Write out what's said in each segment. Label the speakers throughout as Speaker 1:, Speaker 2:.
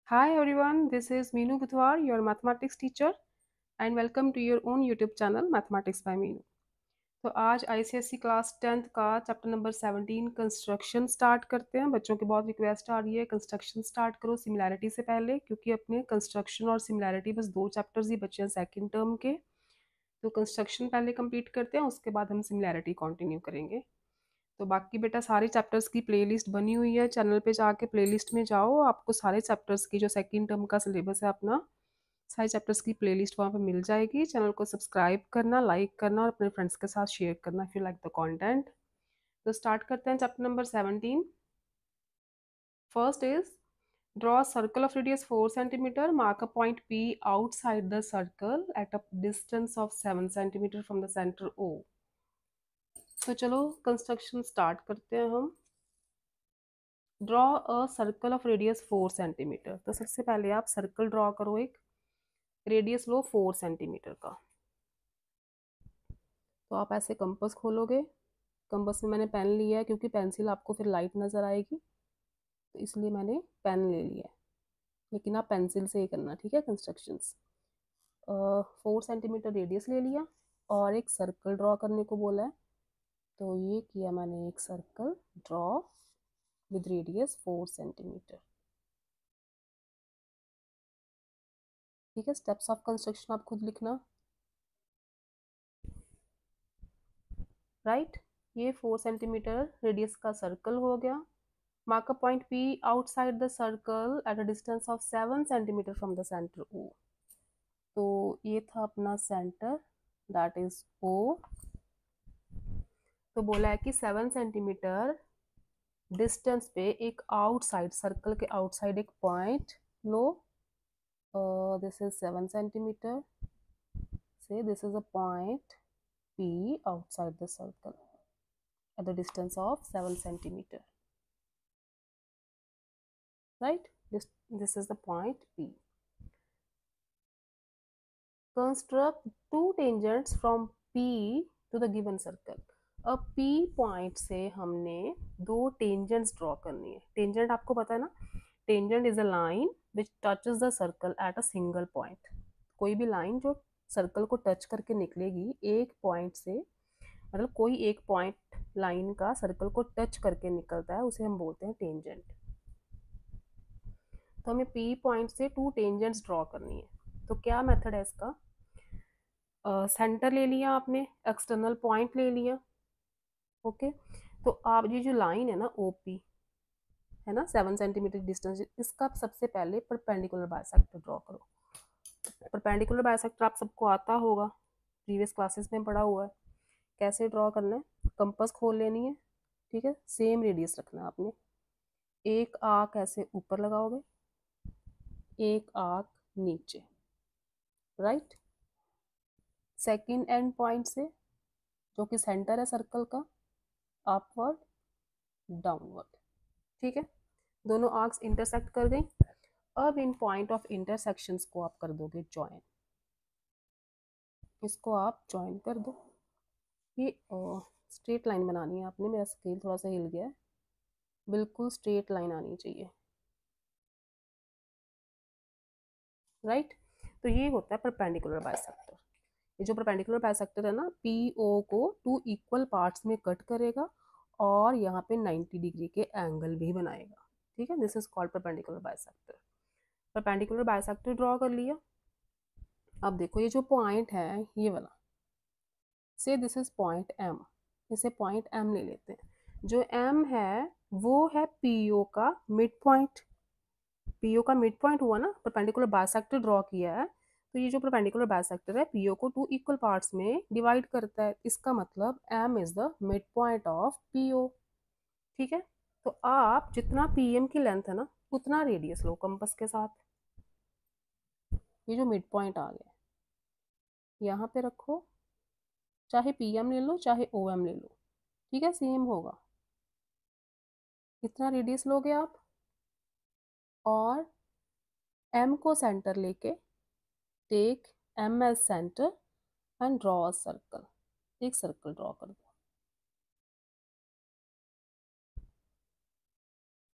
Speaker 1: Hi everyone, this is Meenu Budhwar, your mathematics teacher, and welcome to your own YouTube channel Mathematics by Meenu. तो आज ICSE class 10th का chapter number 17 construction start करते हैं। बच्चों की बहुत request आ रही है कंस्ट्रक्शन स्टार्ट करो सिमिलैरिटी से पहले, क्योंकि अपने कंस्ट्रक्शन और सिमिलैरिटी बस 2 चैप्टर्स ही बचे हैं सेकंड टर्म के। तो कंस्ट्रक्शन पहले कंप्लीट करते हैं, उसके बाद हम सिमिलैरिटी कंटिन्यू करेंगे। तो बाकी बेटा सारे चैप्टर्स की प्लेलिस्ट बनी हुई है, चैनल पे जाके प्लेलिस्ट में जाओ, आपको सारे चैप्टर्स की जो सेकंड टर्म का सिलेबस है अपना, सारे चैप्टर्स की प्लेलिस्ट वहाँ पे मिल जाएगी। चैनल को सब्सक्राइब करना, लाइक करना और अपने फ्रेंड्स के साथ शेयर करना if you like the content. तो स्टार्ट करते हैं chapter number 17। First is draw a circle of radius 4 centimeter, mark a point P outside the circle at a distance of 7 centimeter from the center O। तो चलो construction start करते हैं हम। Draw a circle of radius 4 centimetre. तो सबसे पहले आप circle draw करो, एक रेडियस लो 4 सेंटीमीटर का। तो आप ऐसे कंपास खोलोगे, कंपास में मैंने पेन लिया है क्योंकि पेंसिल आपको फिर लाइट नज़र आएगी, तो इसलिए मैंने पेन ले लिया है, लेकिन आप पेंसिल से ही करना, ठीक है। कंस्ट्रक्शंस 4 सेंटीमीटर रेडियस ले लिया और एक सर्कल ड्रॉ करने को बोला है, तो ये किया मैंने एक circle draw with radius 4 centimetre. ठीक है, स्टेप्स ऑफ कंस्ट्रक्शन आप खुद लिखना, राइट। ये 4 सेंटीमीटर रेडियस का सर्कल हो गया। Mark a point P outside the circle at a distance of 7 centimetre from the centre O। तो ये था अपना सेंटर, दैट इज O। तो बोला है कि 7 सेंटीमीटर डिस्टेंस पे एक आउटसाइड, सर्कल के आउटसाइड एक पॉइंट लो। This is 7 centimetre, so this is a point P outside the circle at the distance of 7 centimeter, right? This is the point P. Construct two tangents from P to the given circle। अब P point से हमने दो tangents draw करनी है। Tangent आपको पता है ना, tangent is a line which touches the circle at a single point. कोई भी लाइन जो सर्कल को टच करके निकलेगी एक पॉइंट से, मतलब कोई एक पॉइंट लाइन का सर्कल को टच करके निकलता है, उसे हम बोलते हैं टेंजेंट। तो हमें P पॉइंट से टू टेंजेंट्स ड्रॉ करनी है। तो क्या मेथड है इसका? सेंटर ले लिया आपने, एक्सटर्नल पॉइंट ले लिया, ओके। तो आप ये जो लाइन है ना OP है ना 7 सेंटीमीटर डिस्टेंस, इसका सबसे पहले परपेंडिकुलर बाइसेक्टर ड्रॉ करो। परपेंडिकुलर बाइसेक्टर आप सबको आता होगा, प्रीवियस क्लासेस में पढ़ा हुआ है। कैसे ड्रॉ करना है? कंपास खोल लेनी है, ठीक है। सेम रेडियस रखना है आपने। एक आर्क ऐसे ऊपर लगाओगे, एक आर्क नीचे, राइट। सेकंड एंड पॉइंट से, जो कि सेंटर है सर्कल का, अपवर्ड डाउनवर्ड, ठीक है। दोनों आर्क्स इंटरसेक्ट कर गई। अब इन पॉइंट ऑफ इंटरसेक्शंस को आप कर दोगे ज्वाइन, इसको आप ज्वाइन कर दो। ये स्ट्रेट लाइन बनानी है आपने, मेरा स्केल थोड़ा सा हिल गया है, बिल्कुल स्ट्रेट लाइन आनी चाहिए, राइट। तो ये होता है परपेंडिकुलर बाइसेक्टर। ये जो परपेंडिकुलर बाइसेक्टर है ना, PO को टू इक्वल पार्ट्स में कट करेगा और यहाँ पे 90 डिग्री के एंगल भी बनाएगा, ठीक है। This is called perpendicular bisector. Perpendicular bisector draw कर लिया। अब देखो ये जो पॉइंट है ये वाला, से दिस इज पॉइंट M, इसे पॉइंट M ले लेते हैं। जो M है वो है PO का मिड पॉइंट। PO का मिड पॉइंट हुआ ना, परपेंडिकुलर बाइसेक्टर ड्रॉ किया है, तो ये जो परपेंडिकुलर बाइसेक्टर है PO को टू इक्वल पार्ट्स में डिवाइड करता है। इसका मतलब M is the mid point of PO, ठीक है। तो आप जितना PM की लेंथ है ना उतना रेडियस लो कंपास के साथ। ये जो मिड पॉइंट आ गया यहाँ पे रखो, चाहे PM ले लो चाहे OM ले लो, ठीक है, सेम होगा। इतना रेडियस लोगे आप और M को सेंटर लेके take M as centre and draw a circle. एक सर्कल ड्रॉ कर दो,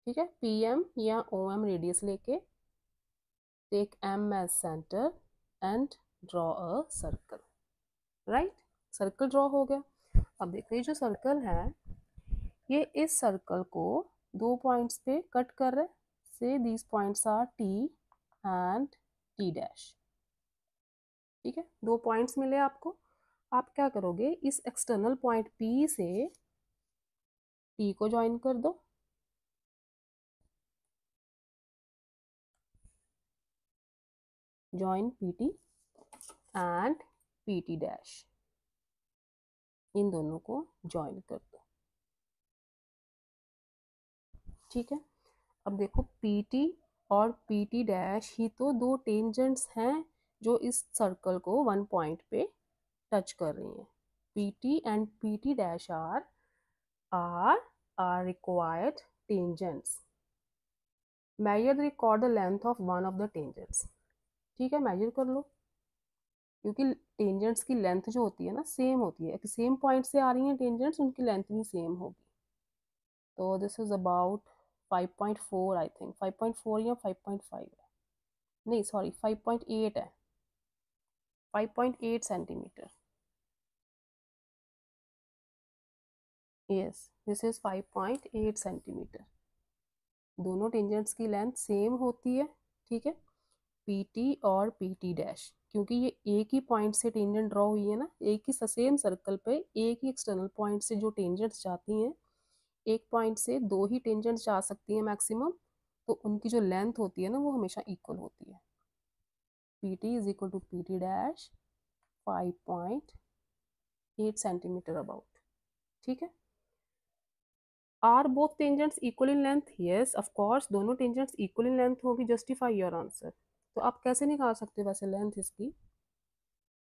Speaker 1: ठीक है। PM या OM रेडियस लेके take M as center and draw a circle, right? Circle draw हो गया। अब देखो ये जो सर्कल है ये इस सर्कल को दो पॉइंट्स पे कट कर रहे हैं। Say these points are T and T dash. ठीक है, दो पॉइंट्स मिले आपको। आप क्या करोगे, इस एक्सटर्नल पॉइंट P से T को ज्वाइन कर दो। Join PT and PT dash, इन दोनों को ज्वाइन कर दो। ठीक है, अब देखो PT और PT डैश ही तो दो टेंजेंट्स हैं जो इस सर्कल को वन पॉइंट पे टच कर रही हैं। PT and PT dash are required tangents. Measure the record the length of one of the tangents. ठीक है, मेजर कर लो, क्योंकि टेंजेंट्स की लेंथ जो होती है ना सेम होती है। सेम पॉइंट से आ रही हैं टेंजेंट्स, उनकी लेंथ भी सेम होगी। तो this is about 5.4 I think, 5.4 या 5.5 है, नहीं सॉरी 5.8 है, 5.8 centimetre. Yes, this is 5.8 centimetre. दोनों टेंजेंट्स की लेंथ सेम होती है। ठीक है, PT और PT डैश, क्योंकि ये एक ही पॉइंट से टेंजेंट ड्रॉ हुई है ना, एक ही सेम सर्कल पे एक ही एक्सटर्नल पॉइंट से जो टेंजेंट्स जाती हैं, एक पॉइंट से दो ही टेंजेंट्स जा सकती हैं मैक्सिमम, तो उनकी जो लेंथ होती है ना वो हमेशा इक्वल होती है। PT is equal to PT dash 5.8 centimetre about. ठीक है, are both tangents equal in length? Yes of course, दोनों टेंजेंट्स इक्वल इन लेंथ होगी। Justify your answer. तो आप कैसे निकाल सकते हो वैसे लेंथ इसकी?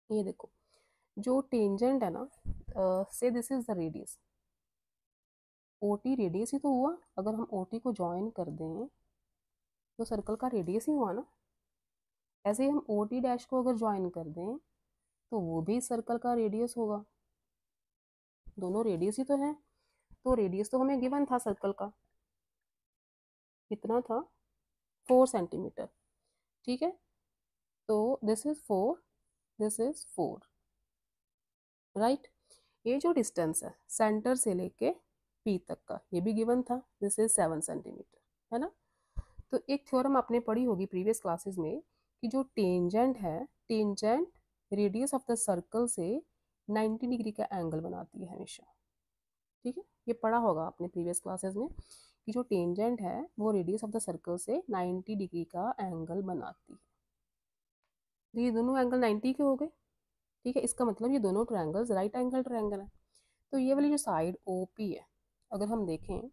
Speaker 1: ये देखो, जो टेंजेंट है ना, so this is the radius, OT radius ही तो हुआ। अगर हम OT को ज्वाइन कर दें तो सर्कल का रेडियस ही हुआ ना। ऐसे ही हम OT डैश को अगर ज्वाइन कर दें तो वो भी सर्कल का रेडियस होगा। दोनों रेडियस ही तो है। तो रेडियस तो हमें गिवन था सर्कल का, कितना था? 4 सेंटीमीटर। ठीक है, तो this is 4, this is 4, right. ये जो डिस्टेंस है सेंटर से लेके P तक का, ये भी गिवन था, दिस इज 7 सेंटीमीटर, है ना। तो एक थ्योरम आपने पढ़ी होगी प्रीवियस क्लासेस में कि जो टेंजेंट है, tangent radius of the circle से 90 डिग्री का एंगल बनाती है हमेशा। ठीक है, ये पढ़ा होगा आपने प्रीवियस क्लासेस में कि जो टेंजेंट है वो रेडियस ऑफ द सर्कल से 90 डिग्री का एंगल बनाती है। तो ये दोनों एंगल 90 के हो गए। ठीक है, इसका मतलब ये दोनों ट्रायंगल्स राइट एंगल ट्रायंगल है। तो ये वाली जो साइड OP है, अगर हम देखें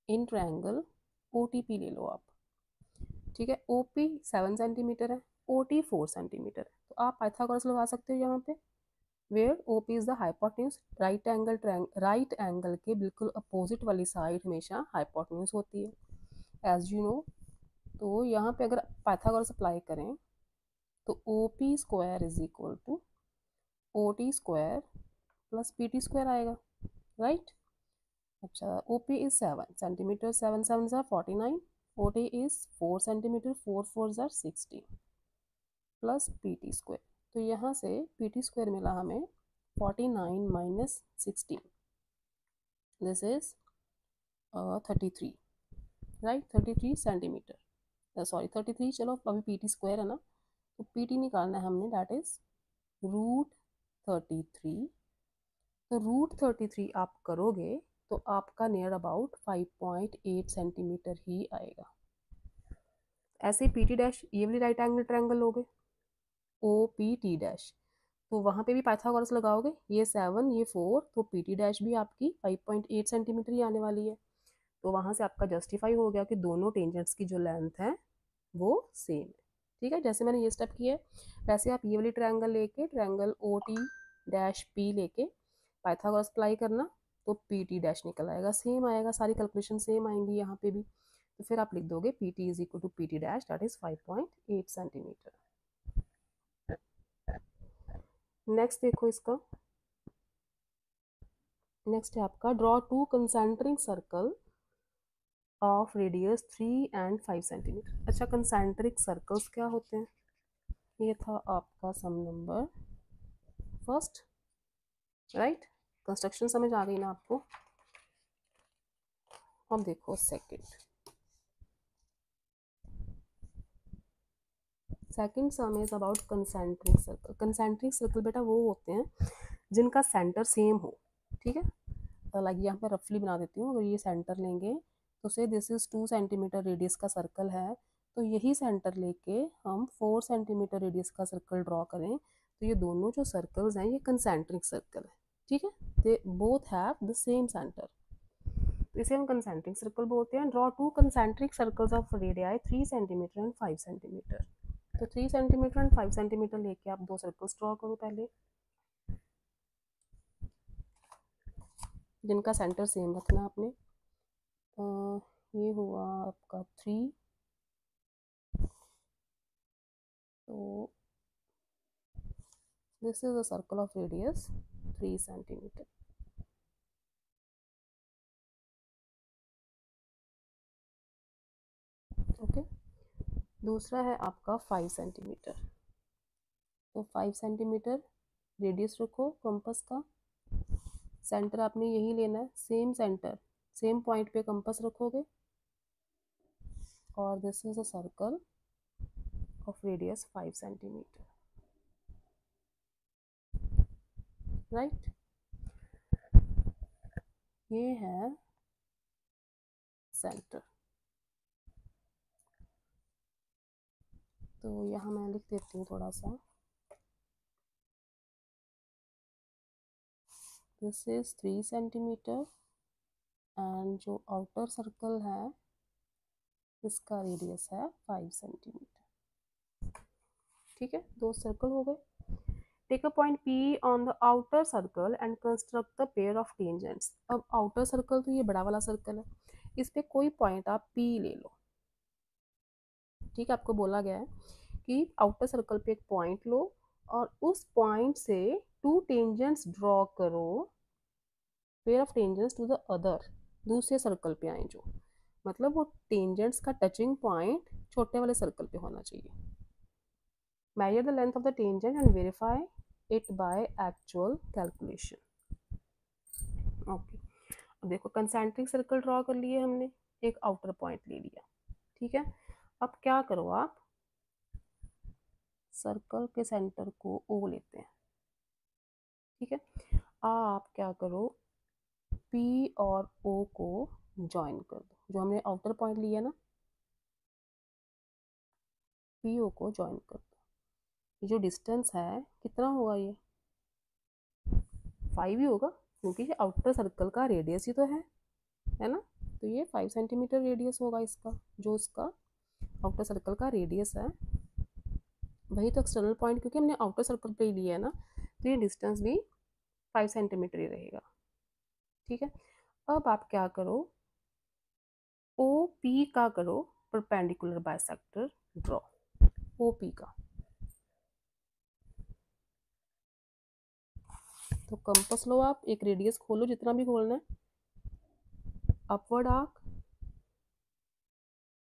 Speaker 1: इन ट्रायंगल OTP ले लो आप। ठीक है, OP 7 सेंटीमीटर है, OT 4 सेंटीमीटर है। तो आप पाइथागोरस लगा सकते हो यहाँ पे, where OP is the hypotenuse. Right angle के बिल्कुल अपोजिट वाली साइड हमेशा हाइपोटेन्यूज होती है एज यू नो। तो यहाँ पे अगर पाइथागोरस अप्लाई करें तो OP square is equal to OT square plus PT square आएगा, राइट। अच्छा, OP इज 7 सेंटीमीटर, 7 7 ज़ा 49, OT इज 4 सेंटीमीटर, 4 4 ज़ा 60 प्लस PT स्क्वायर। तो यहाँ से PT स्क्वायर मिला हमें 49 minus 16, this is 33, right, 33 centimetre, sorry 33, चलो अभी PT स्क्वायर है ना, तो PT निकालना है हमने, दैट इज √33। तो √33 आप करोगे तो आपका नियर अबाउट 5.8 सेंटीमीटर ही आएगा। ऐसे PT डैश ये वाली राइट एंगल ट्रायंगल हो गए OPT डैश, तो वहाँ पे भी पाइथागोरस लगाओगे, ये 7 ये 4, तो PT डैश भी आपकी 5.8 सेंटीमीटर ही आने वाली है। तो वहाँ से आपका जस्टिफाई हो गया कि दोनों टेंजेंट्स की जो लेंथ है वो सेम है। ठीक है, जैसे मैंने ये स्टेप किया है वैसे आप ये वाली ट्रायंगल लेके ट्रायंगल OT डैश P लेके पाइथागोरस अप्लाई करना, तो PT डैश निकल आएगा, सेम आएगा, सारी कैलकुलेशन सेम आएंगी यहाँ पे भी। तो फिर आप लिख दोगे PT is equal to PT dash that is 5.8 centimetre. Next देखो इसका, नेक्स्ट है आपका draw two concentric circle of radius 3 and 5 centimetre. अच्छा, कंसेंट्रिक सर्कल्स क्या होते हैं? ये था आपका sum number first, right. Construction समझ आ गई ना आपको? अब देखो second sum is about concentric circle. Concentric circle बेटा वो होते हैं जिनका सेंटर सेम हो, ठीक है। लाइक यहाँ पे रफली बना देती हूँ। अगर ये सेंटर लेंगे तो से दिस इज 2 सेंटीमीटर रेडियस का सर्कल है, तो यही सेंटर लेके हम 4 सेंटीमीटर रेडियस का सर्कल ड्रॉ करें, तो ये दोनों जो सर्कल्स हैं ये कंसेंट्रिक सर्कल है, ठीक है। They both have the same centre, इसे हम कंसेंट्रिक सर्कल बोलते हैं। Draw 2 concentric circles of radii 3 centimetre and 5 centimetre. तो 3 सेंटीमीटर एंड 5 सेंटीमीटर लेके आप दो सर्कल्स ड्रॉ करो पहले, जिनका सेंटर सेम रखना आपने। ये हुआ आपका 3, तो this is a circle of radius 3 centimetre. Okay, दूसरा है आपका 5 सेंटीमीटर। तो 5 सेंटीमीटर रेडियस रखो कंपास का, सेंटर आपने यही लेना है, सेम सेंटर, सेम पॉइंट पे कंपास रखोगे, और this is a circle of radius 5 centimetre, right. ये है सेंटर। तो यहाँ मैं लिख देती हूँ थोड़ा सा, दिस इज 3 सेंटीमीटर एंड जो आउटर सर्कल है इसका रेडियस है 5 सेंटीमीटर, ठीक है। दो सर्कल हो गए। Take a point P on the outer circle and construct the pair of tangents. अब आउटर सर्कल तो ये बड़ा वाला सर्कल है, इस पे कोई पॉइंट आप P ले लो, ठीक है। आपको बोला गया है कि आउटर सर्कल पे एक पॉइंट लो और उस पॉइंट से 2 टेंजेंट्स ड्रॉ करो, pair of tangents to the other, दूसरे सर्कल पे आए जो, मतलब वो टेंजेंट्स का टचिंग पॉइंट छोटे वाले सर्कल पे होना चाहिए। Major the length of the tangent and verify it by actual calculation. Okay, अब देखो कंसेंट्रिक सर्कल ड्रॉ कर लिए हमने, एक आउटर पॉइंट ले लिया, ठीक है। अब क्या करो, आप सर्कल के सेंटर को O लेते हैं, ठीक है। आप क्या करो, P और O को ज्वाइन कर दो, जो हमने आउटर पॉइंट लिया ना, PO को ज्वाइन कर दो। जो डिस्टेंस है कितना होगा, ये 5 ही होगा, क्योंकि ये आउटर सर्कल का रेडियस ही तो है ना। तो ये 5 सेंटीमीटर रेडियस होगा इसका, जो इसका आउटर सर्कल का रेडियस है, वही तो एक्सटर्नल पॉइंट, क्योंकि हमने आउटर सर्कल पे ही लिया है ना, तो ये डिस्टेंस भी 5 सेंटीमीटर ही रहेगा, ठीक है। अब आप क्या करो, ओ पी का करो perpendicular bisector draw, O P का। तो कंपास लो आप, एक रेडियस खोलो जितना भी खोलना है, अपवर्ड आर्क,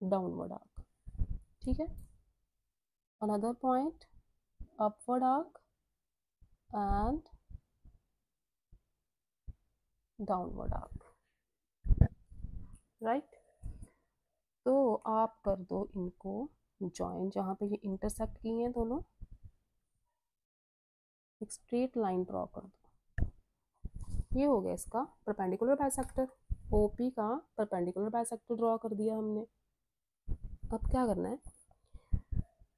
Speaker 1: डाउनवर्ड आर्क, ठीक है। Another point, upward arc and downward arc, right. तो आप कर दो इनको ज्वाइन, जहाँ पे ये इंटरसेक्ट की हैं दोनों, एक स्ट्रेट लाइन ड्रॉ कर दो। ये हो गया इसका परपेंडिकुलर बाइसेक्टर, ओपी का परपेंडिकुलर बाइसेक्टर ड्रॉ कर दिया हमने। अब क्या करना है,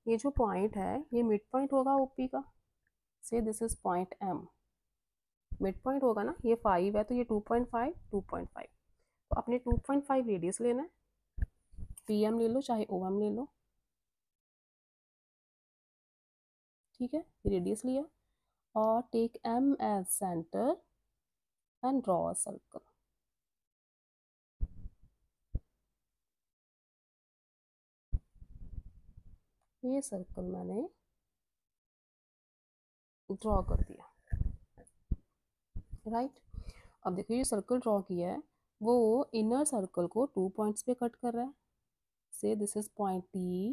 Speaker 1: ये जो पॉइंट है ये मिड पॉइंट होगा ओपी का, say this is point M, mid point होगा ना, ये 5 है तो ये 2.5 2.5, तो अपने 2.5 रेडियस लेना है, पी एम ले लो चाहे ओ एम ले लो, ठीक है। रेडियस लिया और take M as centre and draw a circle. ये सर्कल मैंने ड्रॉ कर दिया, राइट। अब देखो ये सर्कल ड्रॉ किया है, वो इनर सर्कल को 2 पॉइंट्स पे कट कर रहा है। से this is point T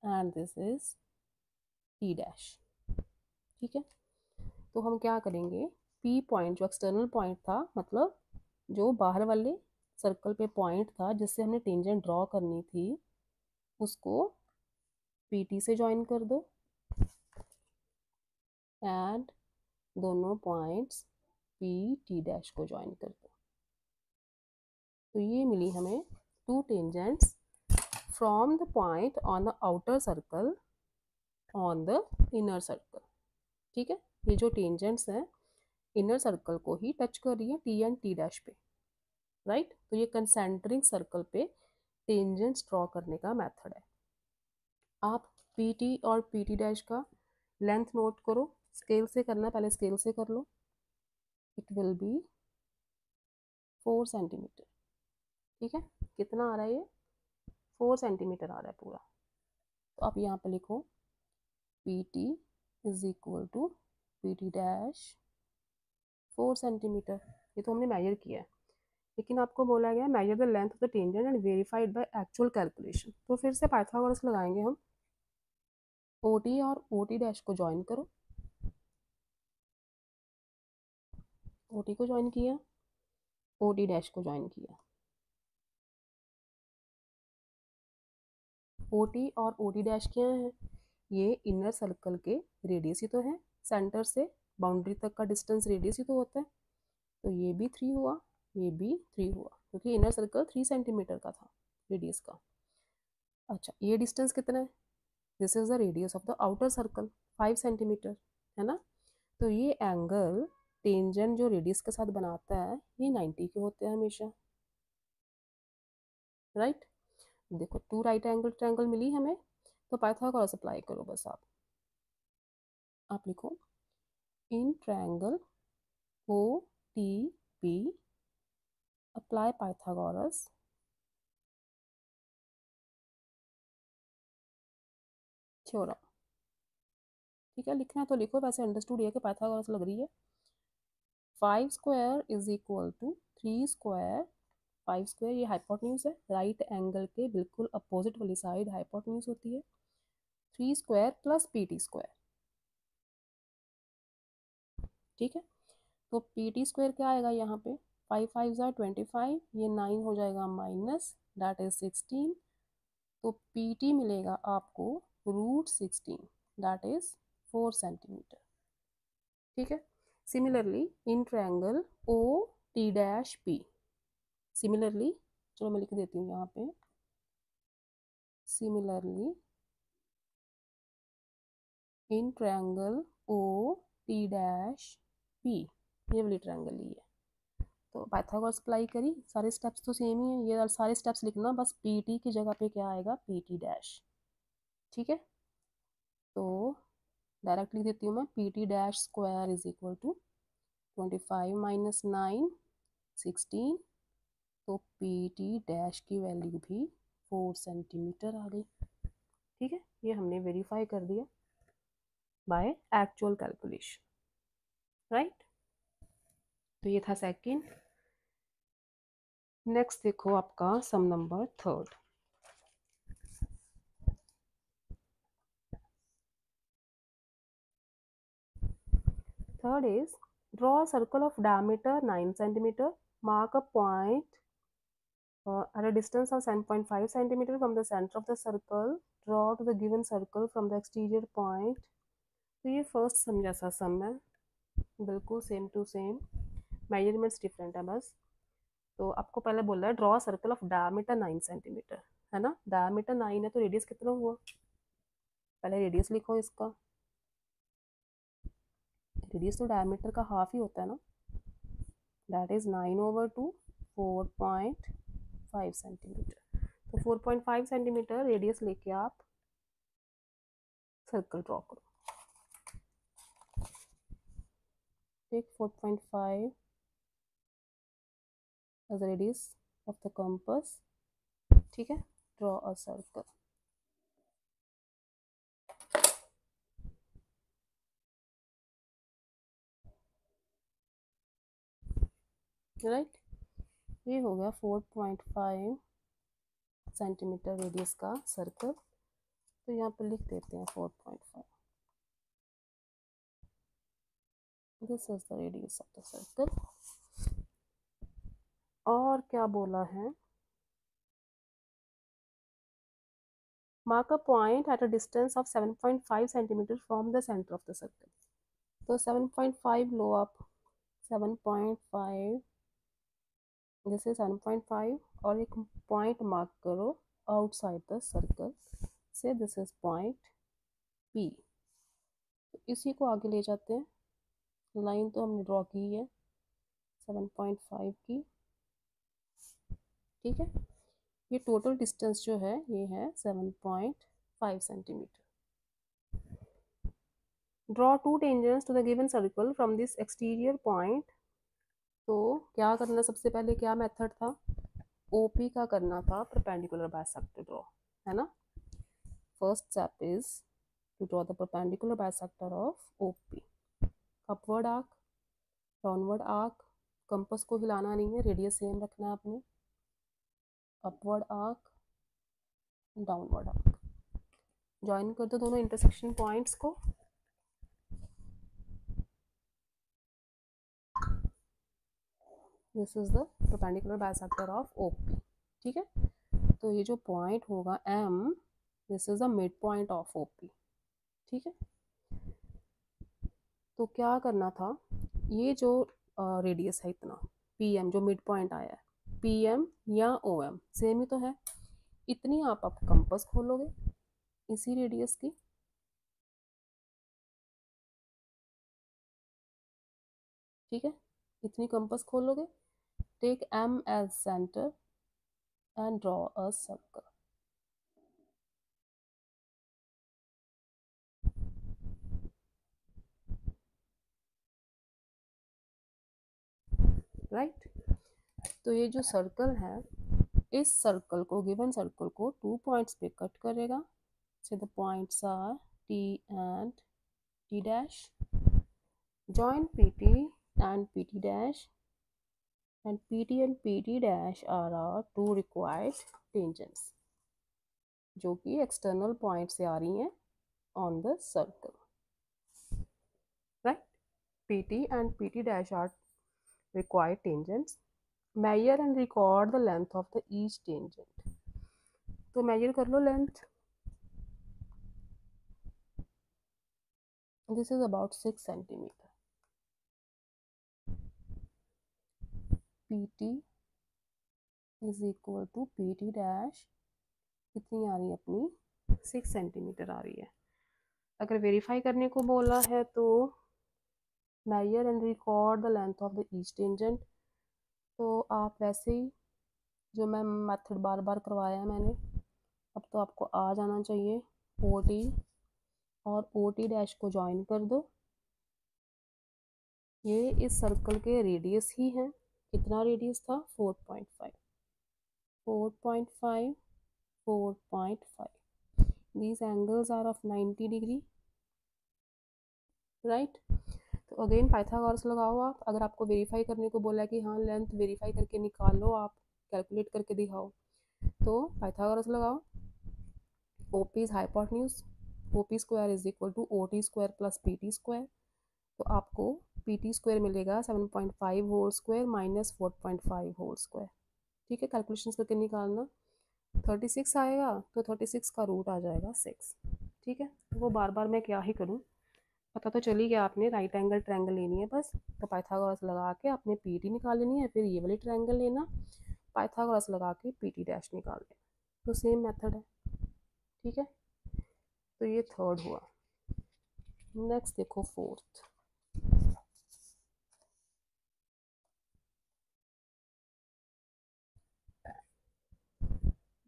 Speaker 1: and this is T dash. ठीक है, तो हम क्या करेंगे, पी पॉइंट जो एक्सटर्नल पॉइंट था, मतलब जो बाहर वाले सर्कल पे पॉइंट था जिससे हमने टेंजेंट ड्रॉ करनी थी, उसको पी टी से ज्वाइन कर दो एंड दोनों पॉइंट्स पी टी डैश को ज्वाइन कर दो। तो ये मिली हमें to tangents from the point on the outer circle on the inner circle. ठीक है, ये जो टेंजेंट्स हैं इनर सर्कल को ही टच कर रही है टी एंड टी डैश पे, राइट। तो ये कंसेंट्रिक सर्कल पे टेंजेंट्स ड्रॉ करने का मेथड है। आप पी टी और पी टी डैश का लेंथ नोट करो, स्केल से करना, पहले स्केल से कर लो। It will be 4 centimetre. ठीक है, कितना आ रहा है ये, 4 सेंटीमीटर आ रहा है पूरा। तो आप यहाँ पे लिखो P T is equal to P T dash 4 centimetre. ये तो हमने मेजर किया है, लेकिन आपको बोला गया measure the length of the tangent and verified by actual calculation. तो फिर से पाइथागोरस लगाएंगे हम। ओ टी और ओ टी डैश को ज्वाइन करो, ओ टी को ज्वाइन किया, ओ टी डैश को ज्वाइन किया। ओ टी और ओ टी डैश क्या है, ये इनर सर्कल के रेडियस ही तो है, सेंटर से बाउंड्री तक का डिस्टेंस रेडियस ही तो होता है। तो ये भी 3 हुआ, ये भी 3 हुआ, क्योंकि इनर सर्कल 3 सेंटीमीटर का था रेडियस का। अच्छा, ये डिस्टेंस कितना है, this is the radius of the outer circle 5 centimetre, है ना। तो ये एंगल टेंजेंट जो रेडियस के साथ बनाता है ये 90 के होते हैं हमेशा, राइट। देखो टू राइट एंगल ट्रायंगल मिली हमें, तो पाइथागोरस अप्लाई करो बस। आप लिखो in triangle O T P apply Pythagoras theorem. ठीक है, लिखना है तो लिखो, वैसे अंडरस्टूड है कि पाइथागोरस लग रही है। 5 square is equal to 3 square. 5 square ये हाइपोटेन्यूज है, राइट एंगल के बिल्कुल अपोजिट वाली साइड हाइपोटेन्यूज होती है। 3 square plus P T square. ठीक है, तो पी टी स्क्वायर क्या आएगा यहाँ पे, 5 5 ज़ा 25, ये 9 हो जाएगा माइनस, दैट इज 16। तो पी टी मिलेगा आपको √16, दैट इज 4 सेंटीमीटर। ठीक है, similarly in triangle O T dash P, similarly, चलो मैं लिख देती हूँ यहाँ पे, similarly in triangle O T dash P, ये वाली ट्रायंगल ली है। तो पाइथागोरस अप्लाई करी, सारे स्टेप्स तो सेम ही है, ये सारे स्टेप्स लिखना, बस पी टी की जगह पे क्या आएगा, पी टी डैश। ठीक है, तो डायरेक्ट लिख देती हूँ मैं, P T dash square is equal to 25 minus 9 16। तो पी टी डैश की वैल्यू भी 4 सेंटीमीटर आ गई। ठीक है, ये हमने वेरीफाई कर दिया बाय एक्चुअल कैलकुलेशन, राइट। तो ये था सेकंड। नेक्स्ट देखो आपका sum number third. Third is draw a circle of diameter 9 centimeter, mark a point at a distance of 7.5 centimeter from the center of the circle, draw to the given circle from the exterior point। तो ये first सम जैसा sum है, बिल्कुल same to same, measurements different है बस। तो आपको पहले बोल रहा है draw circle of diameter 9 centimetre, है ना। डायमीटर 9 है तो रेडियस कितना हुआ, पहले रेडियस लिखो इसका। रेडियस तो डायमीटर का हाफ ही होता है ना, दैट इज 9/2, 4.5 सेंटीमीटर। तो 4.5 सेंटीमीटर रेडियस लेके आप सर्कल ड्रॉ करो। Take 4.5 as the radius of the compass। ठीक है, ड्रॉ अ सर्कल। राइट, ये हो गया 4.5 सेंटीमीटर रेडियस का सर्कल। तो यहाँ पर लिख देते हैं 4.5। This is the radius of the circle. और क्या बोला है, mark a point at a distance of 7.5 centimetre from the centre of the circle. तो 7.5 लो आप, 7.5, जैसे 7.5 और एक पॉइंट मार्क करो आउटसाइड द सर्कल से, दिस इज पॉइंट पी। तो इसी को आगे ले जाते हैं, लाइन तो हमने ड्रॉ की है 7.5 की, ठीक है। ये टोटल डिस्टेंस जो है ये है 7.5 centimetre. Draw two tangents to the given circle from this exterior point. तो क्या करना, सबसे पहले क्या मेथड था, ओपी का करना था परपेंडिकुलर बाइसेक्टर ड्रॉ, है ना। First step is to draw the perpendicular bisector of OP. Upward arc, downward arc, compass को हिलाना नहीं है, रेडियस सेम रखना है आपने। Upward arc, downward arc, join कर दो दोनों इंटरसेक्शन पॉइंट्स को। This is the perpendicular bisector of OP, ठीक है। तो ये जो पॉइंट होगा M, this is the mid point of OP, ठीक है। तो क्या करना था, ये जो रेडियस है इतना पी एम, जो मिड पॉइंट आया है पी एम या ओ एम सेम ही तो है, इतनी आप कंपास खोलोगे इसी रेडियस की, ठीक है। इतनी कंपास खोलोगे, take M as centre and draw a circle. Right, तो ये जो सर्कल है, इस सर्कल को, गिवन सर्कल को 2 पॉइंट्स पे कट करेगा। So the points are T and T dash. Join PT and PT dash, and PT and PT dash are our two required tangents जो कि एक्सटर्नल पॉइंट से आ रही हैं on the circle. Right? PT and PT dash are required tangents. Measure and record the length of the each tangent. तो measure कर लो length. This is about 6 centimeter. PT is equal to PT dash, कितनी आ रही है अपनी, 6 centimetre आ रही है। अगर verify करने को बोला है तो measure and record the length of the each tangent. तो आप वैसे ही जो मैं मेथड बार बार करवाया है मैंने, अब तो आपको आ जाना चाहिए। ओ टी और ओ टी डैश को ज्वाइन कर दो। ये इस सर्कल के रेडियस ही है, कितना रेडियस था, 4.5, 4.5, 4.5। These angles are of 90 degree, right. तो अगेन पाइथागोरस लगाओ आप। अगर आपको वेरीफाई करने को बोला है कि हाँ लेंथ वेरीफाई करके निकालो, आप कैलकुलेट करके दिखाओ, तो पाइथागोरस लगाओ। O P is hypotenuse, O P square is equal to O T square plus P T square. तो आपको पी टी स्क्वायर मिलेगा 7.5 whole square minus 4.5 whole square, ठीक है। कैलकुलेशन करके निकालना, 36 आएगा तो 36 का रूट आ जाएगा 6, ठीक है। वो बार बार मैं क्या ही करूँ, पता तो चली गया आपने, राइट एंगल ट्रायंगल लेनी है बस। तो पाइथागोरस लगा के आपने पीटी निकाल लेनी है, फिर ये वाली ट्रायंगल लेना, पाइथागोरस लगा के पीटी डैश निकाल लेना। तो सेम मेथड है, ठीक है। तो ये थर्ड हुआ। नेक्स्ट देखो fourth.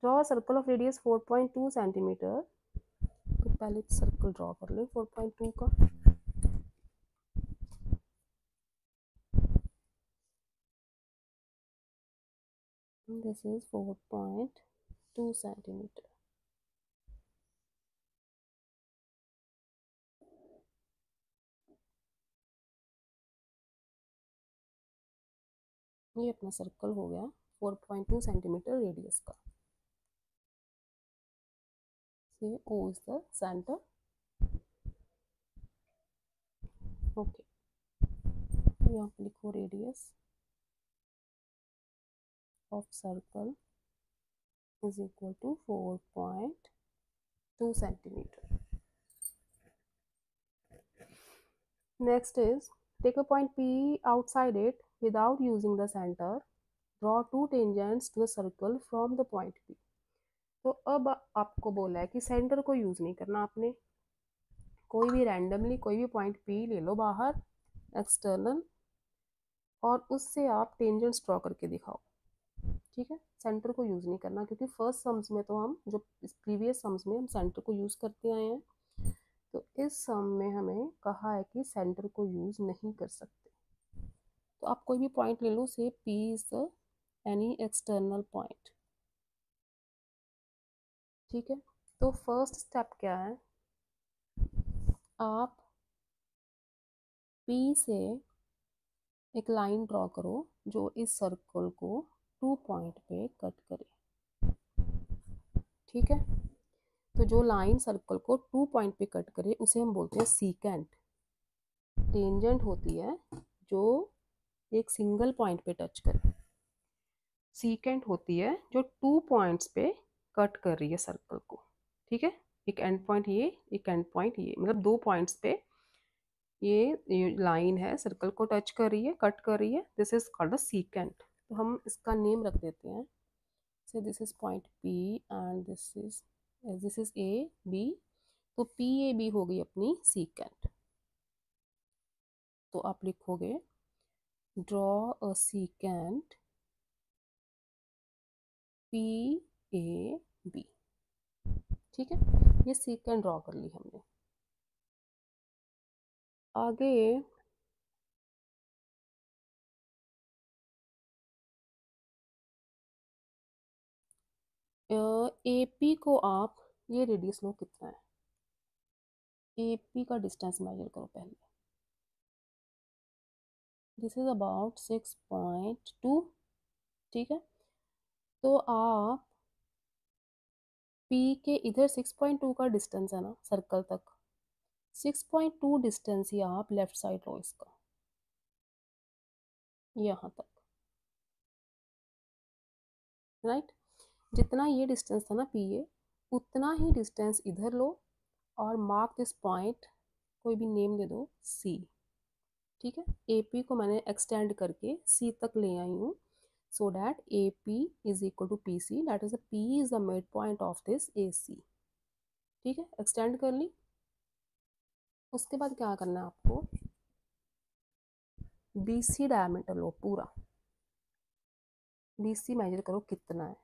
Speaker 1: Draw circle of radius 4.2 centimetre. तो पहले सर्कल ड्रॉ कर ले 4.2 का। This is 4.2 centimetre. ये अपना सर्कल हो गया 4.2 सेंटीमीटर रेडियस का। से O is the centre. Okay, यहाँ पे लिखो radius of circle is equal to 4.2 centimeter. Next is take a point P outside it without using the center. Draw two tangents to the circle from the point P. तो अब आपको बोला है कि centre को यूज नहीं करना आपने, कोई भी रैंडमली कोई भी पॉइंट P ले लो बाहर एक्सटर्नल और उससे आप टेंजेंट्स ड्रॉ करके दिखाओ। ठीक है, सेंटर को यूज नहीं करना क्योंकि फर्स्ट सम्स में तो हम जो प्रीवियस सम्स में हम सेंटर को यूज करते आए हैं, तो इस सम में हमें कहा है कि सेंटर को यूज नहीं कर सकते। तो आप कोई भी पॉइंट ले लो, से P is the any external point. ठीक है, तो फर्स्ट स्टेप क्या है, आप P से एक लाइन ड्रॉ करो जो इस सर्कल को 2 पॉइंट पे कट करे। ठीक है, तो जो लाइन सर्कल को 2 पॉइंट पे कट करे उसे हम बोलते हैं सीकेंट। टेंजेंट होती है जो एक सिंगल पॉइंट पे टच करे, सीकेंट होती है जो 2 पॉइंट्स पे कट कर रही है सर्कल को। ठीक है, एक एंड पॉइंट ये, एक एंड पॉइंट ये, मतलब 2 पॉइंट्स पे ये लाइन है सर्कल को टच कर रही है, कट कर रही है, this is called the secant. तो हम इसका नेम रख देते हैं, say this is point P and this is A B, तो PAB हो गई अपनी सीकेंट। तो आप लिखोगे ड्रॉ अ सीकेंट PAB। ठीक है, ये सीकेंट ड्रॉ कर ली हमने। आगे AP को आप ये रेडियस लो, कितना है AP का डिस्टेंस मेजर करो पहले। This is about 6.2। ठीक है, तो आप P के इधर 6.2 का डिस्टेंस है ना सर्कल तक, 6.2 डिस्टेंस ही आप लेफ्ट साइड लो इसका, यहाँ तक। राइट, जितना ये डिस्टेंस था ना PA, उतना ही डिस्टेंस इधर लो और मार्क दिस पॉइंट, कोई भी नेम दे दो C। ठीक है, AP को मैंने एक्सटेंड करके C तक ले आई हूँ, so that AP is equal to PC, that is P is the midpoint of this AC। ठीक है, एक्सटेंड कर ली। उसके बाद क्या करना है आपको, BC डायमीटर लो पूरा, BC मेजर करो कितना है,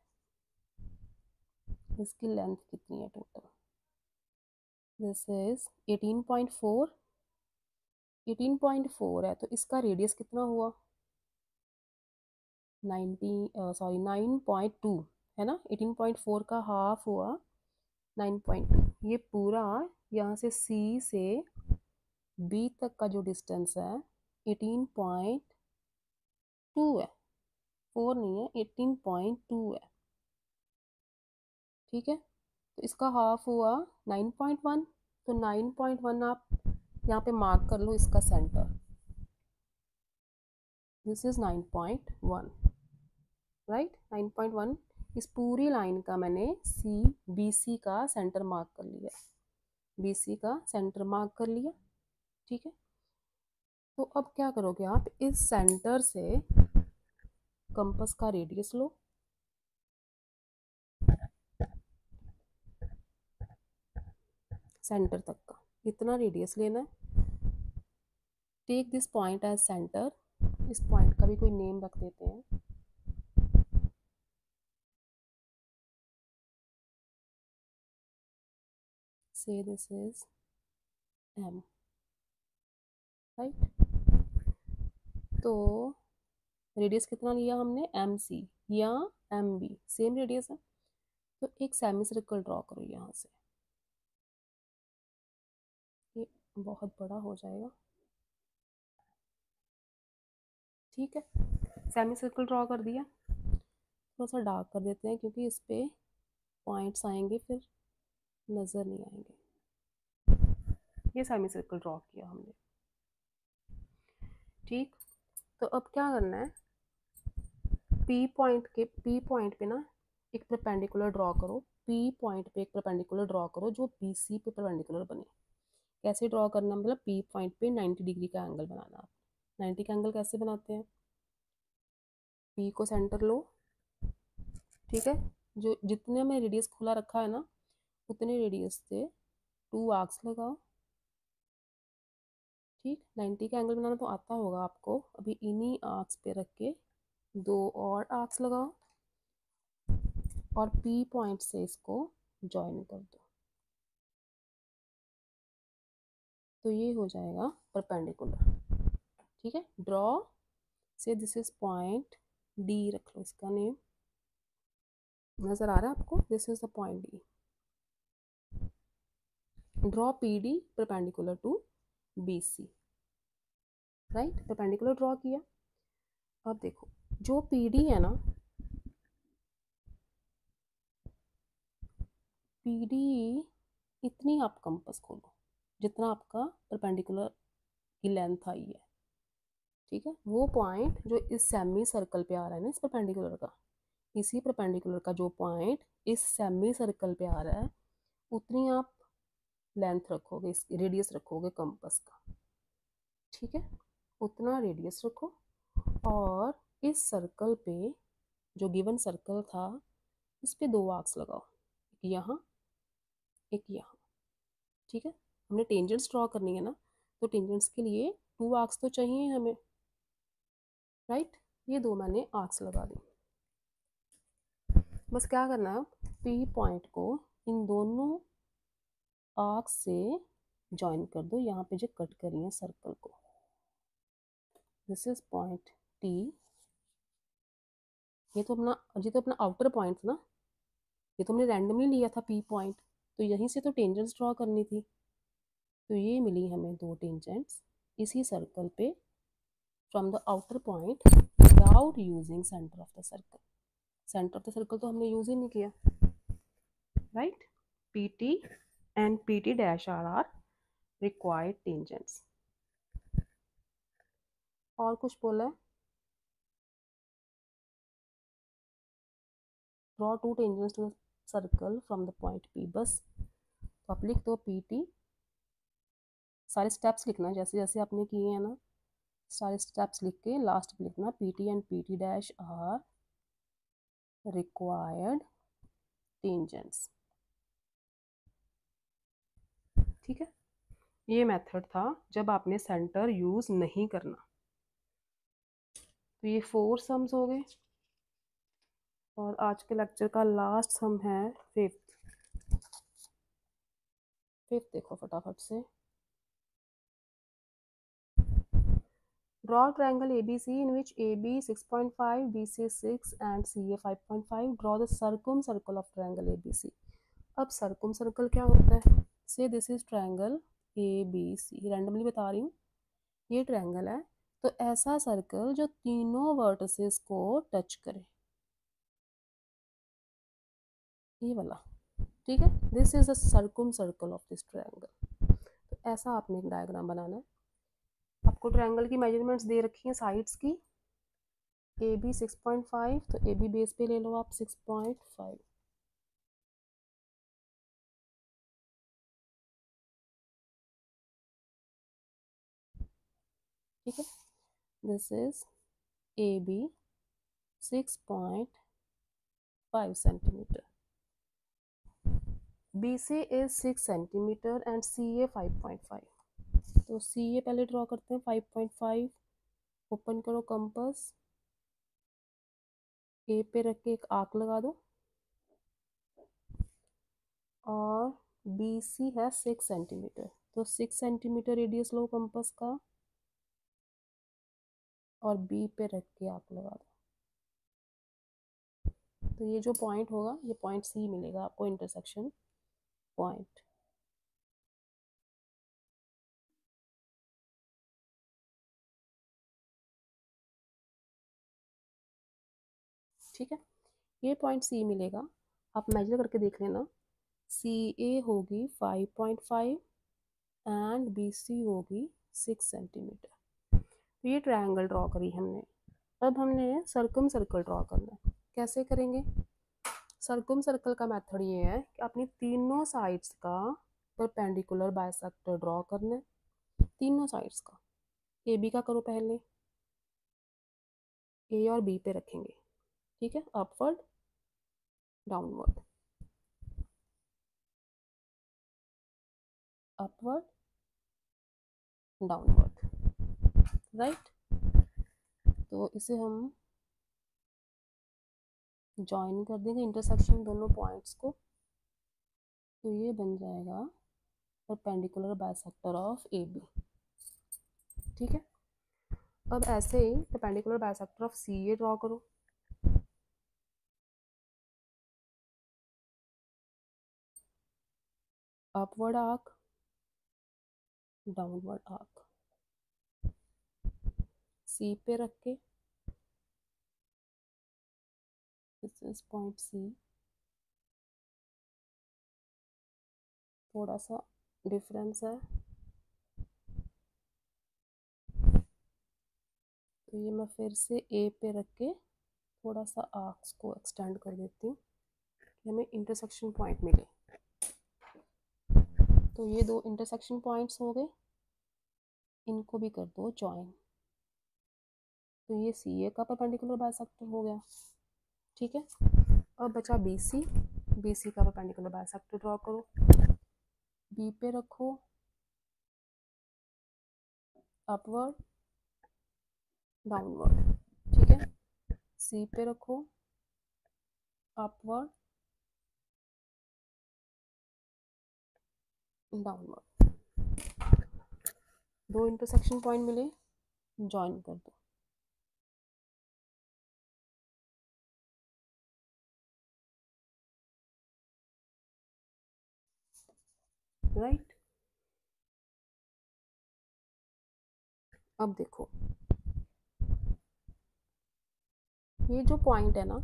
Speaker 1: इसकी लेंथ कितनी है टोटल, दिस इज 18.4, 18.4 है, तो इसका रेडियस कितना हुआ 9.2 है ना, 18.4 का हाफ हुआ 9.2। ये पूरा यहाँ से C से B तक का जो डिस्टेंस है 18.2 है, 4 नहीं है, 18.2 है। ठीक है, तो इसका हाफ हुआ 9.1, तो 9.1 आप यहाँ पे मार्क कर लो इसका सेंटर, दिस इज 9.1। राइट, 9.1 इस पूरी लाइन का मैंने BC का सेंटर मार्क कर लिया, BC का सेंटर मार्क कर लिया। ठीक है, तो अब क्या करोगे आप, इस सेंटर से कंपास का रेडियस लो, सेंटर तक का इतना रेडियस लेना है। Take this point as centre, इस पॉइंट का भी कोई नेम रख देते हैं, say this is M। Right, तो रेडियस कितना लिया हमने MC या MB, सेम रेडियस है, तो एक सेमी सर्कल ड्रॉ करो यहाँ से, ये बहुत बड़ा हो जाएगा। ठीक है, सेमी सर्कल ड्रॉ कर दिया। थोड़ा सा डार्क कर देते हैं क्योंकि इस पे पॉइंट्स आएंगे फिर नज़र नहीं आएंगे। ये सेमी सर्कल ड्रॉ किया हमने, ठीक। तो अब क्या करना है, पी पॉइंट पे ना एक परपेंडिकुलर ड्रॉ करो। पी पॉइंट पे एक परपेंडिकुलर ड्रॉ करो जो बी सी पे परपेंडिकुलर बने। कैसे ड्रॉ करना, मतलब पी पॉइंट पे 90 डिग्री का एंगल बनाना। आप 90 का एंगल कैसे बनाते हैं, पी को सेंटर लो, ठीक है। जो जितने में रेडियस खुला रखा है ना उतने रेडियस से 2 आर्क्स लगाओ, ठीक। 90 का एंगल बनाना तो आता होगा आपको। अभी इन्हीं आर्क्स पे रख के 2 और आर्क्स लगाओ और पी पॉइंट से इसको ज्वाइन कर दो, तो ये हो जाएगा परपेंडिकुलर, ठीक है। ड्रॉ से दिस इज पॉइंट डी, रख लो इसका नेम, नजर आ रहा है आपको, this is the point D. Draw P D perpendicular to B C, right, perpendicular draw किया। अब देखो जो पी डी है ना, पी डी इतनी आप कंपास खोलो जितना आपका परपेंडिकुलर की लेंथ आई है, ठीक है। वो पॉइंट जो इस सेमी सर्कल पे आ रहा है ना, इस परपेंडिकुलर का, इसी परपेंडिकुलर का जो पॉइंट इस सेमी सर्कल पे आ रहा है उतनी आप लेंथ रखोगे, इसकी रेडियस रखोगे कंपास का, ठीक है। उतना रेडियस रखो और इस सर्कल पे, जो गिवन सर्कल था, इस पे 2 आर्क्स लगाओ, एक यहाँ एक यहाँ, ठीक है। हमने टेंजेंट्स ड्रॉ करनी है ना, तो टेंजेंट्स के लिए 2 आर्क्स तो चाहिए हमें, राइट। ये 2 मैंने आर्क्स लगा दी। बस क्या करना है, पी पॉइंट को इन दोनों आर्क्स से ज्वाइन कर दो, यहाँ पे जो कट करी है सर्कल को। दिस इज पॉइंट टी, ये तो अपना आउटर पॉइंट ना, ये तो हमने रैंडमली लिया था पी पॉइंट, तो यहीं से तो टेंजेंट्स ड्रॉ करनी थी। तो ये मिली हमें 2 टेंजेंट्स इसी सर्कल पे from the outer point without using centre of the circle. Centre of the circle तो हमने यूज ही नहीं किया, right. P T and P T dash are required tangents. और कुछ बोला है, draw 2 tangents to the circle from the point P, बस। तो आप लिख दो पी टी, सारे स्टेप्स लिखना जैसे जैसे आपने किए हैं ना, सारे स्टेप्स लिख के लास्ट में लिखना P T and P T dash are required tangents, ठीक है। ये मेथड था जब आपने सेंटर यूज नहीं करना। तो ये 4 सम्स हो गए और आज के लेक्चर का लास्ट सम है 5th। देखो फटाफट से, draw triangle ABC in which AB 6.5, BC 6 and CA 5.5. Draw the circumcircle of triangle ABC. अब circumcircle क्या होता है, से this is triangle ABC, randomly बता रही हूँ, ये ट्रायंगल है। तो ऐसा सर्कल जो तीनों वर्टिसेस को टच करे, ये वाला, ठीक है। This is a circumcircle of this triangle. तो ऐसा आपने एक डायग्राम बनाना है। आपको ट्रायंगल की मेजरमेंट्स दे रखी हैं साइड्स की, ए बी 6.5, तो ए बी बेस पे ले लो आप 6.5, ठीक है। This is A B 6.5 centimetre, B C is 6 centimetre and C A 5.5। तो सी ए पहले ड्रॉ करते हैं 5.5, ओपन करो कंपास, ए पे रख के एक आर्क लगा दो और बी सी है 6 सेंटीमीटर, तो 6 सेंटीमीटर रेडियस लो कंपास का और बी पे रख के आर्क लगा दो। तो ये जो पॉइंट होगा ये पॉइंट सी मिलेगा आपको, इंटरसेक्शन पॉइंट, ठीक है। ये पॉइंट सी मिलेगा, आप मेजर करके देख लेना। सी ए होगी 5.5 एंड बी सी होगी 6 सेंटीमीटर। तो ये ट्रायंगल ड्रॉ करी हमने। अब हमने सर्कम सर्कल ड्रॉ करना है। कैसे करेंगे? सर्कम सर्कल का मेथड ये है कि अपनी तीनों साइड्स का परपेंडिकुलर बाइसेक्टर ड्रॉ करना है, तीनों साइड्स का। ए बी का करो पहले, ए और बी पे रखेंगे, ठीक है, upward downward, upward downward, right. तो इसे हम ज्वाइन कर देंगे इंटरसेक्शन दोनों पॉइंट्स को, तो ये बन जाएगा perpendicular bisector of A B, ठीक है। अब ऐसे ही perpendicular bisector of C A draw करो। Upward arc, downward arc, C पे रख के, दिस इज पॉइंट सी, थोड़ा सा डिफरेंस है, तो ये मैं फिर से ए पे रख के थोड़ा सा आर्क्स को एक्सटेंड कर देती हूँ कि हमें इंटरसेक्शन पॉइंट मिले। तो ये दो इंटरसेक्शन पॉइंट्स हो गए, इनको भी कर दो ज्वाइन। तो ये सी ए का परपेंडिकुलर बाइसेक्टर हो गया, ठीक है। अब बचा बी सी, बी सी का परपेंडिकुलर बाइसेक्टर ड्रॉ करो। बी पे रखो, अपवर्ड डाउनवर्ड, ठीक है। सी पे रखो, अपवर्ड डाउनवर्ड, दो इंटरसेक्शन पॉइंट मिले, ज्वाइन कर दो। राइट। अब देखो ये जो पॉइंट है ना,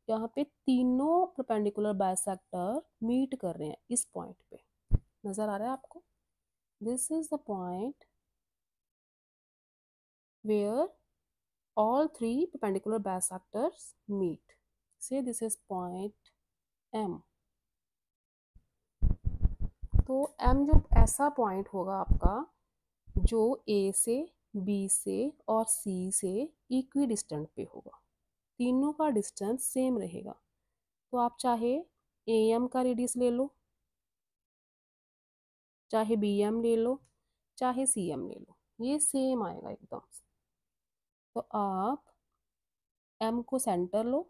Speaker 1: यहाँ पे तीनों परपेंडिकुलर बाइसेक्टर मीट कर रहे हैं इस पॉइंट पे, नजर आ रहा है आपको? This is the point where all three perpendicular bisectors meet. Say this is point M. तो M जो ऐसा पॉइंट होगा आपका जो A से, B से और C से इक्वी डिस्टेंट पे होगा, तीनों का डिस्टेंस सेम रहेगा। तो आप चाहे AM का रेडियस ले लो, चाहे BM ले लो, चाहे CM ले लो, ये सेम आएगा एकदम। तो आप M को सेंटर लो,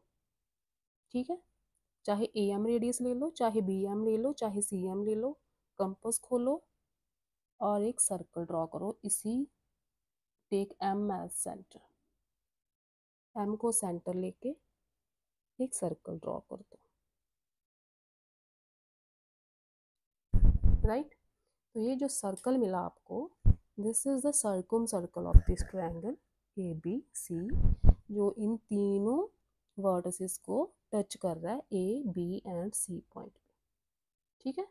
Speaker 1: ठीक है, चाहे AM रेडियस ले लो, चाहे BM ले लो, चाहे CM ले लो, कंपास खोलो और एक सर्कल ड्रॉ करो। इसी take M as centre, M को सेंटर लेके एक सर्कल ड्रॉ कर दो, राइट। तो ये जो सर्कल मिला आपको, this is the circum circle of this triangle ABC, जो इन तीनों वर्टिसेस को टच कर रहा है A, B and C point पे, ठीक है।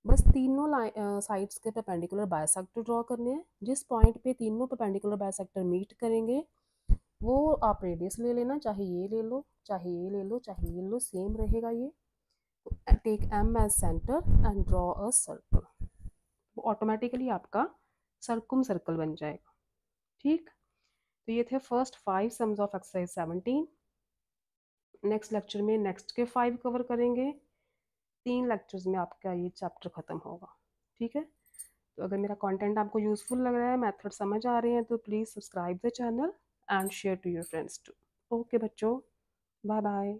Speaker 1: बस तीनों साइड्स के परपेंडिकुलर बाइसेक्टर ड्रॉ करने हैं। जिस पॉइंट पे तीनों परपेंडिकुलर बाइसेक्टर मीट करेंगे वो आप रेडियस ले लेना, चाहे ये ले लो, चाहे ये ले लो, चाहे ये लो, सेम रहेगा ये। Take M as centre and draw a circle, वो ऑटोमेटिकली आपका सर्कुम सर्कल बन जाएगा, ठीक। तो ये थे first 5 sums of exercise 17। Next lecture में नेक्स्ट के 5 कवर करेंगे, 3 लेक्चर्स में आपका ये चैप्टर ख़त्म होगा, ठीक है। तो अगर मेरा कंटेंट आपको यूज़फुल लग रहा है, मेथड समझ आ रहे हैं, तो please subscribe the channel and share to your friends too. Okay बच्चों, बाय बाय।